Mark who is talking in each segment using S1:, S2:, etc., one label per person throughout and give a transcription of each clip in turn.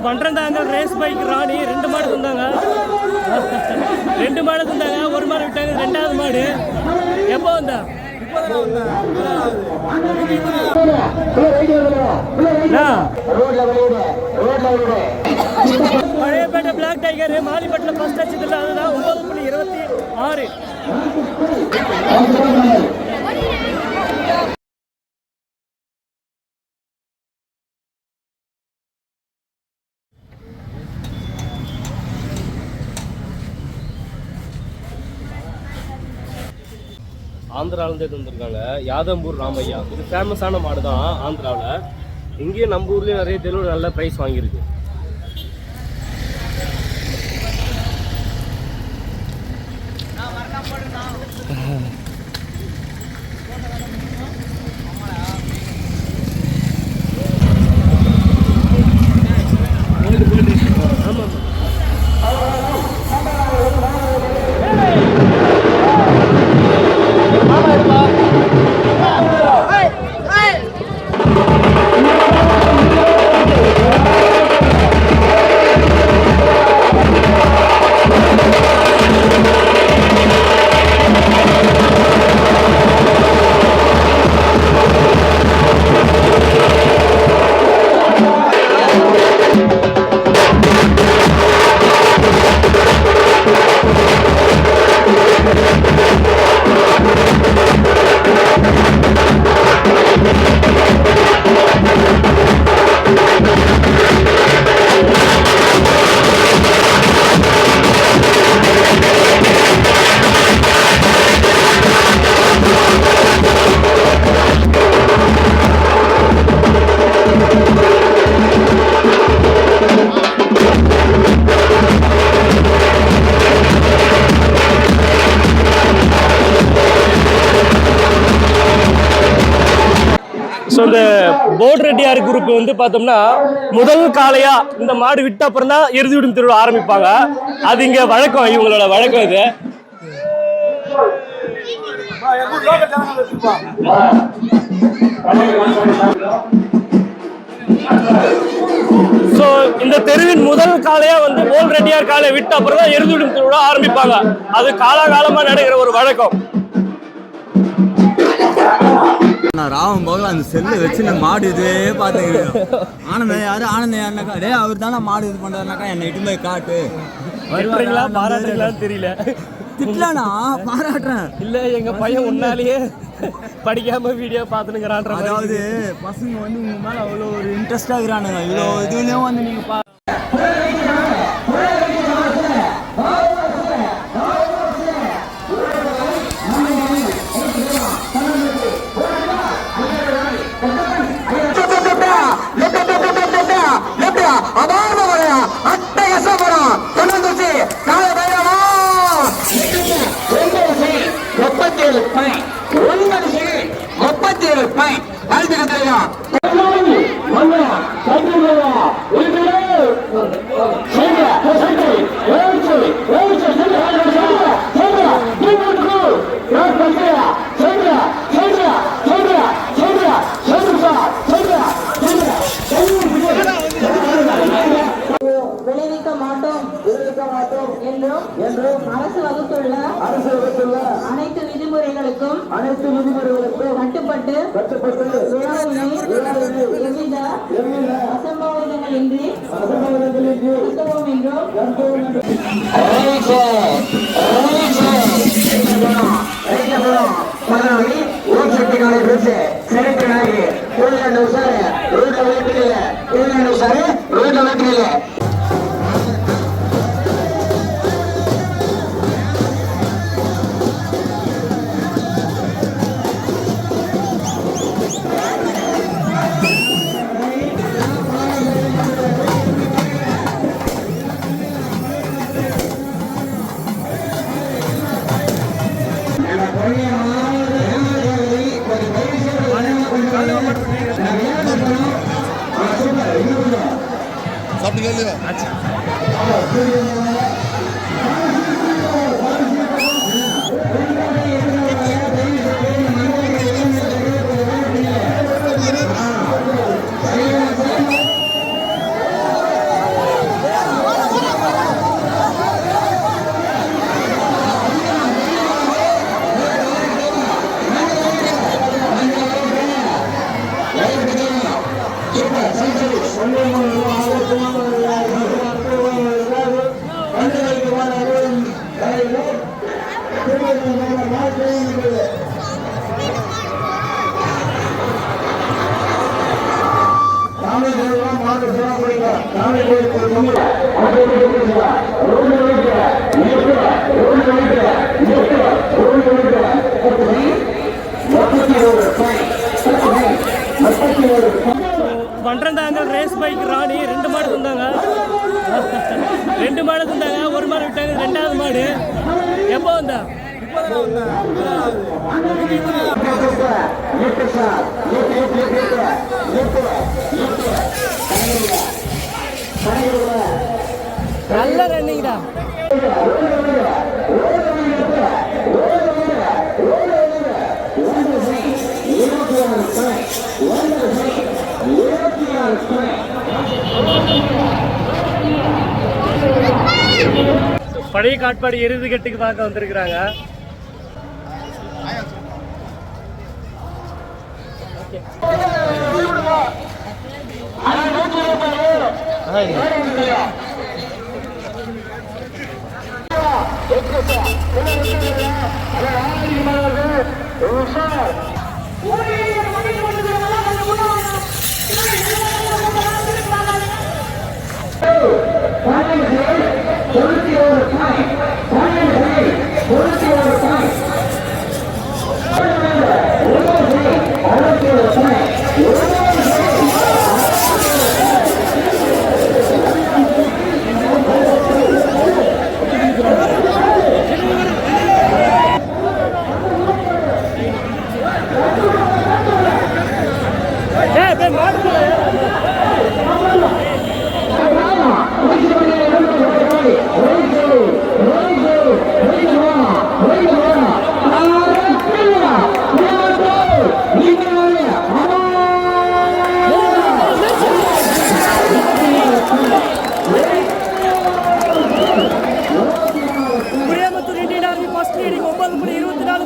S1: 12 race bike ராணி 2 மாடு தந்தாங்க. 2 மாடு தந்தாங்க, 1 மாடு விட்டாங்க. 2வது மாடு எப்போ வந்தா? பழையப்பேட்டை பிளாக் டைகர் மாலிப்பட்டில் ஃபர்ஸ்ட் அடிச்சதில்ல, அதுதான் 9.26. ஆந்திராவிலேருந்து வந்திருக்காங்க. யாதம்பூர் ராமையா, இது ஃபேமஸான மாடு தான் ஆந்திராவில். இங்கேயும் நம்ம ஊர்லேயும் நிறைய தெருவு நல்ல ப்ரைஸ் வாங்கியிருக்கு. ஸோ இந்த போட் ரெட்டியார் குரூப் வந்து பார்த்தோம்னா முதல் காலையா இந்த மாடு விட்ட அப்புறம் தான் எருது விடும் திருவிழா ஆரம்பிப்பாங்க. அது இங்கே வழக்கம், இவங்களோட வழக்கம் இது. ஸோ இந்த தெருவின் முதல் காலையா வந்து போட் ரெட்டியார் காலையை விட்ட அப்புறம் தான் எருது விடும் திருவிழா ஆரம்பிப்பாங்க. அது காலகாலமாக நடக்கிற ஒரு வழக்கம்.
S2: நான் ராவம் போகல அந்த செல்லு வச்சு நான் மாடு இதுவே பார்த்துக்கிறேன். ஆனந்தம் யாருனாக்கா டே அவர் தானே மாடு இது பண்ணுறாருனாக்கா என்னை இட்டு போய் காட்டு.
S1: பாராட்டுறீங்களான்னு தெரியல.
S2: திட்டலானா பாராட்டுறேன்.
S1: இல்லை எங்கள் பையன் உன்னாலேயே படிக்காம வீடியோ பார்த்துனுங்கிறான்.
S2: அதாவது பசங்க வந்து உங்க மேலே அவ்வளோ ஒரு இன்ட்ரெஸ்டாக இருக்கிறானுங்க. இவ்வளோ இதுலேயும் வந்து நீங்கள்
S3: என்றும் அரசு வகுத்துள்ள அனைத்து விதிமுறைகளுக்கும் கட்டுப்பட்டு எவ்வித அசம்பாவிதங்களின்றி நடத்துவோம் என்றும்
S1: பன்னிரண்டாங்கள் ரேஸ் பைக் ராணி 2 மாடு தந்தாங்க. 2 மாடு தந்தாங்க, 1 மாடு விட்டாங்க. 2வது மாடு எப்போ வந்தா? நல்ல ரன்னிங் தான். பழைய காட்பாடி இறுதிக்கட்டுக்கு பார்க்க வந்திருக்கிறாங்க.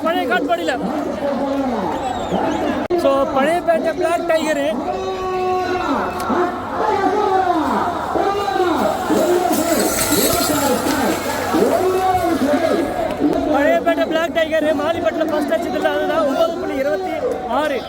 S1: பழைய காட்பாடியில் so Palayapettai black tiger Palayapettai black tiger மாலிப்பட்டில் ஃபர்ஸ்ட் அடிச்சதில்லை, அதுதான் 9.26.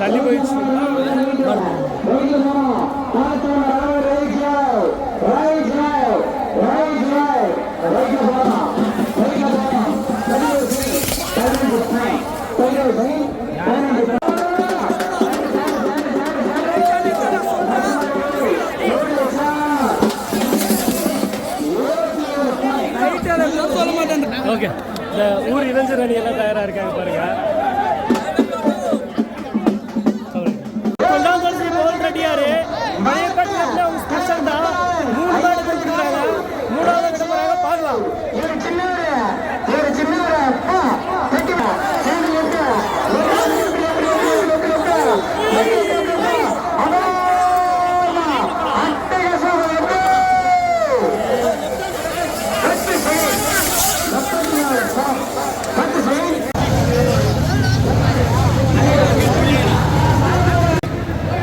S1: தள்ளி போயிடுச்சு. ஓகே, இந்த ஊர் இளைஞர் அணி எல்லாம் தயாராக இருக்காங்க பாருங்க. பழையப்பேட்டில் அவங்க ஸ்பெஷல் தான். 3 மாடு கொடுத்துருக்காங்க. 3வது விட போறாங்க, பார்க்கலாம்.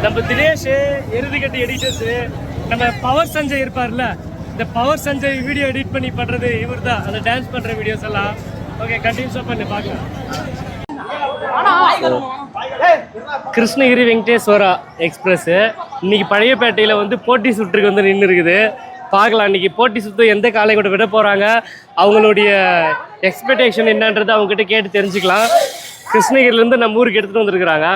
S1: நம்ம தினேஷ் இறுதிக்கட்டு எடிட்டர்ஸ், நம்ம பவர் சஞ்சய் இருப்பார்ல, இந்த பவர் சஞ்சய் வீடியோ எடிட் பண்ணி பண்றது இவர் தான். அந்த டான்ஸ் பண்ற வீடியோஸ் எல்லாம் ஓகே கண்டினியூஸா பண்ணி பார்க்கலாம். கிருஷ்ணகிரி வெங்கடேஸ்வரா எக்ஸ்பிரஸ் இன்னைக்கு பழையப்பேட்டையில் வந்து போட்டி சுற்றுக்கு வந்து நின்று இருக்குது. பார்க்கலாம் இன்னைக்கு போட்டி சுற்று எந்த காலை கூட விட போகிறாங்க, அவங்களுடைய எக்ஸ்பெக்டேஷன் என்னன்றது அவங்ககிட்ட கேட்டு தெரிஞ்சுக்கலாம். கிருஷ்ணகிரிலேருந்து நம்ம ஊருக்கு எடுத்துகிட்டு வந்துருக்குறாங்க.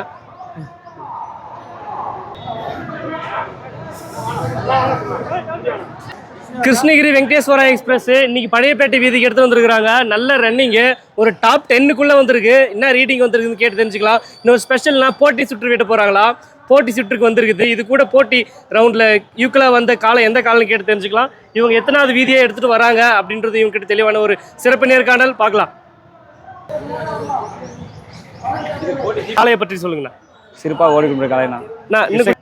S1: கிருஷ்ணகிரி வெங்கடேஸ்வரா எக்ஸ்பிரஸ் இன்னைக்கு பழையப்பேட்டை வீதிக்கு எடுத்து வந்திருக்கிறாங்க. நல்ல ரன்னிங்கு, ஒரு டாப் 10க்குள்ளே வந்திருக்கு. என்ன ரீடிங் வந்திருக்குன்னு கேட்டு தெரிஞ்சுக்கலாம். இன்னொரு ஸ்பெஷல்னா போட்டி சுற்று விட்டு போகிறாங்களா, போட்டி சுற்றுக்கு வந்திருக்குது. இது கூட போட்டி ரவுண்டில் யூக்கில் வந்த காலம் எந்த காலம்னு கேட்டு தெரிஞ்சுக்கலாம். இவங்க எத்தனாவது வீதியை எடுத்துகிட்டு வராங்க அப்படின்றது இவங்க கிட்ட தெளிவான ஒரு சிறப்பு நேர்காணல் பார்க்கலாம். காலையை பற்றி சொல்லுங்கண்ணா.
S4: சிறப்பாக ஓடிக்கிற காலைண்ணா.
S1: இன்னும்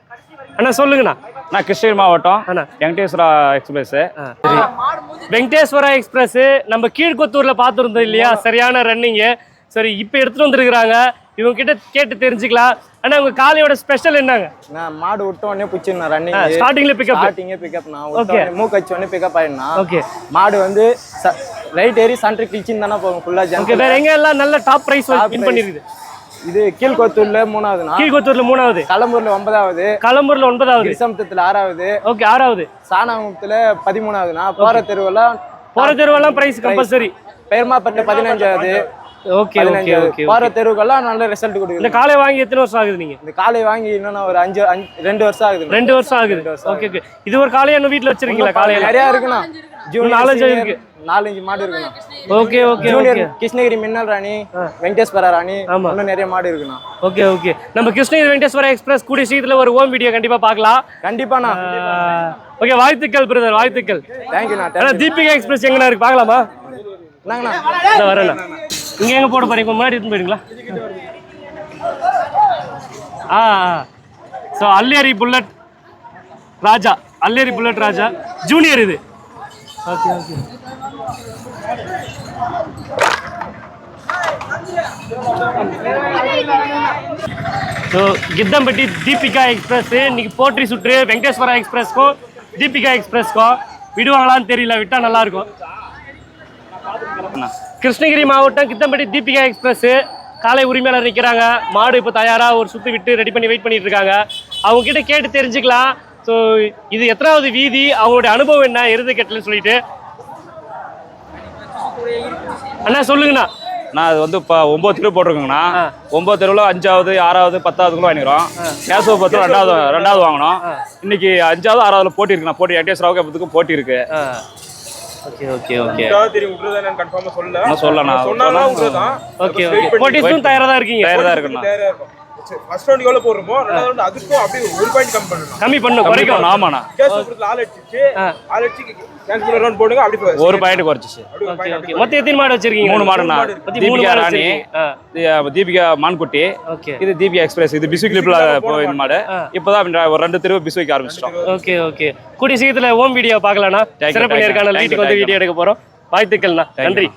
S1: அண்ணா சொல்லுங்கண்ணா.
S4: நான் கிருஷ்ணகிரி மாவட்டம் வெங்கடேஸ்வரா எக்ஸ்பிரஸ்.
S1: வெங்கடேஸ்வரா எக்ஸ்பிரஸ் நம்ம கீழ்கொத்தூர்ல பார்த்துருந்தோம் இல்லையா, சரியான ரன்னிங்கு. சரி, இப்போ எடுத்துட்டு வந்துருக்குறாங்க. இவங்க கிட்ட கேட்டு தெரிஞ்சுக்கலாம். ஆனா உங்க காலையோட ஸ்பெஷல் என்னங்க?
S5: நான் மாடு விட்ட உடனே பிடிச்சிருந்தேன் ரன்னிங்
S1: ஸ்டார்டிங்ல பிக்கப்.
S5: பிக்கப் நான் மூக்கு வச்ச உடனே பிக்கப் ஆயிடுனா.
S1: ஓகே.
S5: மாடு வந்து ரைட் ஏறி சென்டர் கிழிச்சின்னு தானே போகும் ஃபுல்லா ஜம்ப்.
S1: ஓகே. வேற எங்க எல்லாம் நல்ல டாப் பிரைஸ் வின் பண்ணிருக்குது?
S5: இது கீழ்கொத்தூர்ல 3வது,
S1: கீழ்கொத்தூர்ல 3வது,
S5: களம்பூர்ல 9வது,
S1: களம்பூர்ல 9வது,
S5: கிருஷ்ணபுரத்துல 6வது,
S1: ஓகே 6வது,
S5: சாணாங்குளத்துல 13வது. போற தெருவெல்லாம்
S1: பிரைஸ் கம்பல்சரி.
S5: பெருமாப்பட்டு 15வது.
S1: Okay okay okay.
S5: போற தெருவுக்கெல்லாம் நல்ல ரிசல்ட் கொடுக்குது.
S1: இந்த காலை வாங்கி எத்தனை வருஷம் ஆகுது நீங்க?
S5: இந்த காலை வாங்கி இன்னும் ஒரு 2 வருஷம் ஆகுது.
S1: 2 வருஷம் ஆகுது. Okay okay. இது ஒரு காலையை இன்னும் வீட்ல வச்சிருக்கீங்களா? காலையில
S5: நிறைய இருக்குண்ணா. ஜூன்
S1: 4 இருக்கு.
S5: 4-5 மாடு இருக்குண்ணா.
S1: ஓகே ஓகே
S5: ஜூனியர் கிருஷ்ணகிரி மின்னல் ராணி, வெங்கடேஸ்வர ராணி, இன்னும் நிறைய மாடு இருக்குண்ணா.
S1: Okay okay. நம்ம கிருஷ்ணகிரி வெங்கடேஸ்வர எக்ஸ்பிரஸ் கூடிய சீக்கிரத்துல ஒரு ஹோம் வீடியோ கண்டிப்பா பார்க்கலாம்.
S5: கண்டிப்பாண்ணா.
S1: ஓகே, வாழ்த்துக்கள் பிரதர், வாழ்த்துக்கள்.
S5: தேங்க்யூண்ணா.
S1: தீபிகா எக்ஸ்பிரஸ் எங்கண்ணா இருக்கு பார்க்கலாமா?
S5: என்னங்கண்ணா
S1: வரேண்ணா. இங்க எங்க போட போறீங்க? முன்னாடி எடுத்து போயிடுங்களா? So Alleri bullet Raja, Alleri bullet Raja junior இது. Okay okay. So Kithampatti Deepika express இன்னைக்கு போற்றி சுற்று வெங்கடேஸ்வரா எக்ஸ்பிரஸ்க்கும் தீபிகா எக்ஸ்பிரஸ்க்கும் விடுவாங்களான்னு தெரியல, விட்டா நல்லா இருக்கும். கிருஷ்ணகிரி மாவட்டம் கித்தம்பட்டி தீபிகா எக்ஸ்பிரஸ் காலை உரிமையாளர் நிற்கிறாங்க. மாடு இப்போ தயாராக ஒரு சுற்றி விட்டு ரெடி பண்ணி வெயிட் பண்ணிட்டு இருக்காங்க. அவங்க கிட்ட கேட்டு தெரிஞ்சுக்கலாம். ஸோ இது எத்தனாவது வீதி, அவங்களுடைய அனுபவம் என்ன எருது கெட்டலன்னு சொல்லிட்டு. அண்ணா சொல்லுங்கண்ணா.
S4: நான் அது வந்து இப்போ 9 தெரு போட்டிருக்கோங்கண்ணா. 9 தெருவில் 5வது 6வது 10வது வாங்கிக்கிறோம். கேசவ பத்து ரெண்டாவது வாங்கினோம். இன்னைக்கு 5வது 6வதுல போட்டி இருக்குண்ணா. போட்டி வெங்கடேஸ்வராவுக்கு எப்பத்துக்கும் போட்டி இருக்கு.
S1: Okay okay okay.
S4: சொல்லலாம்.
S1: Okay okay. போட்டிஸ்க்கும் தயாரா தான் இருக்கீங்க?
S4: தயாரா தான் இருக்குண்ணா.
S6: ஃபர்ஸ்ட் ரவுண்ட் எவ்வளவு போறோமோ ரெண்டாவது அதுக்கும் அப்படியே 1 பாயிண்ட்
S1: கம்மி பண்ணணும் குறைக்கும்.
S4: ஆமாண்ணா.
S6: கேஸ்புரத்துல ஆல் அடிச்சு கேஸ்புர ரவுண்ட் போடுங்க அப்படியே
S4: 1 பாயிண்ட் குறைச்சிச்சு.
S1: Okay okay. மொத்தம் எத்தனை மாடு வச்சிருக்கீங்க?
S4: 3 மாடுண்ணா. தீபிகா ராணி, தீபிகா மான்குட்டி,
S1: ஓகே. இது
S4: தீபிகா எக்ஸ்பிரஸ். இது பிஸ்வி கிளிப்ல போய் மாடு. இப்பதான் ஒரு 2 தெருவு பிஸ்விக்கு ஆரம்பிச்சிட்டோம்.
S1: Okay okay. கூடிய சீக்கிரத்துல ஹோம் வீடியோ பார்க்கலாம்ண்ணா. சிறப்பு நேர்காணல் வீட்டுக்கு வந்து வீடியோ எடுக்க போறோம். வாழ்த்துக்கள்ண்ணா. நன்றி.